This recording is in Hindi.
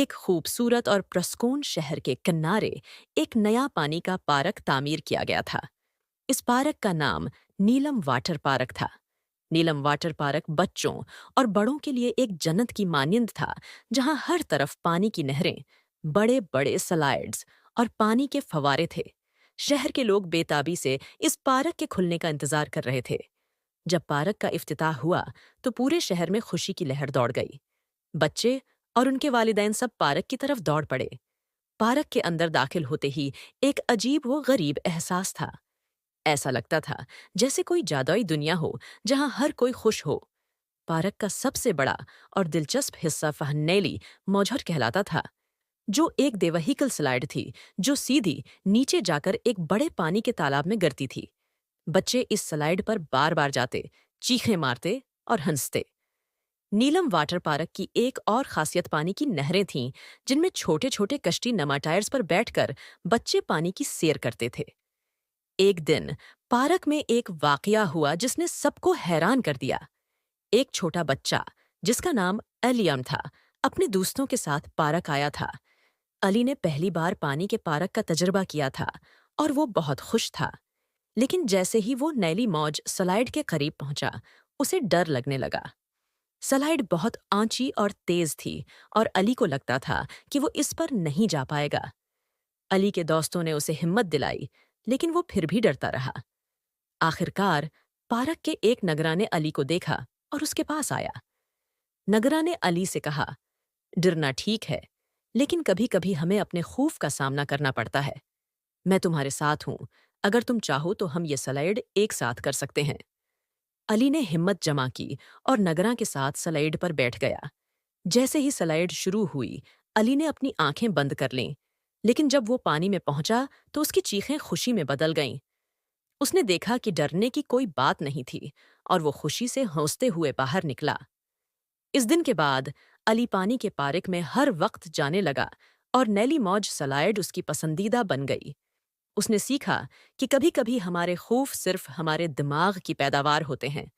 एक खूबसूरत और प्रस्कून शहर के किनारे एक नया पानी का पार्क तामीर किया गया था। इस पार्क का नाम नीलम वाटर पार्क था। नीलम वाटर पार्क बच्चों और बड़ों के लिए एक जन्नत की मानिंद था, जहां हर तरफ पानी की नहरें, बड़े बड़े स्लाइड्स और पानी के फव्वारे थे। शहर के लोग बेताबी से इस पार्क के खुलने का इंतजार कर रहे थे। जब पार्क का इफ्तिताह हुआ तो पूरे शहर में खुशी की लहर दौड़ गई। बच्चे और उनके वालिदैन सब पार्क की तरफ दौड़ पड़े। पार्क के अंदर दाखिल होते ही एक अजीब व गरीब एहसास था। ऐसा लगता था जैसे कोई जादुई दुनिया हो जहां हर कोई खुश हो। पार्क का सबसे बड़ा और दिलचस्प हिस्सा फहनेली मौजर कहलाता था, जो एक देवहीकल स्लाइड थी जो सीधी नीचे जाकर एक बड़े पानी के तालाब में गिरती थी। बच्चे इस स्लाइड पर बार बार जाते, चीखें मारते और हंसते। नीलम वाटर पार्क की एक और खासियत पानी की नहरें थीं, जिनमें छोटे छोटे कश्ती नमा टायर्स पर बैठकर बच्चे पानी की सैर करते थे। एक दिन पार्क में एक वाकया हुआ जिसने सबको हैरान कर दिया। एक छोटा बच्चा, जिसका नाम अलियम था, अपने दोस्तों के साथ पार्क आया था। अली ने पहली बार पानी के पार्क का तजुर्बा किया था और वो बहुत खुश था। लेकिन जैसे ही वो नैली मौज स्लाइड के करीब पहुंचा, उसे डर लगने लगा। स्लाइड बहुत आंची और तेज थी और अली को लगता था कि वो इस पर नहीं जा पाएगा। अली के दोस्तों ने उसे हिम्मत दिलाई, लेकिन वो फिर भी डरता रहा। आखिरकार पार्क के एक नगरा ने अली को देखा और उसके पास आया। नगरा ने अली से कहा, डरना ठीक है, लेकिन कभी कभी हमें अपने खौफ का सामना करना पड़ता है। मैं तुम्हारे साथ हूं। अगर तुम चाहो तो हम ये स्लाइड एक साथ कर सकते हैं। अली ने हिम्मत जमा की और नगरा के साथ स्लाइड पर बैठ गया। जैसे ही स्लाइड शुरू हुई, अली ने अपनी आंखें बंद कर लीं, लेकिन जब वो पानी में पहुंचा तो उसकी चीखें खुशी में बदल गईं। उसने देखा कि डरने की कोई बात नहीं थी और वो खुशी से हंसते हुए बाहर निकला। इस दिन के बाद अली पानी के पार्क में हर वक्त जाने लगा और नैली मौज स्लाइड उसकी पसंदीदा बन गई। उसने सीखा कि कभी-कभी हमारे खौफ सिर्फ हमारे दिमाग की पैदावार होते हैं,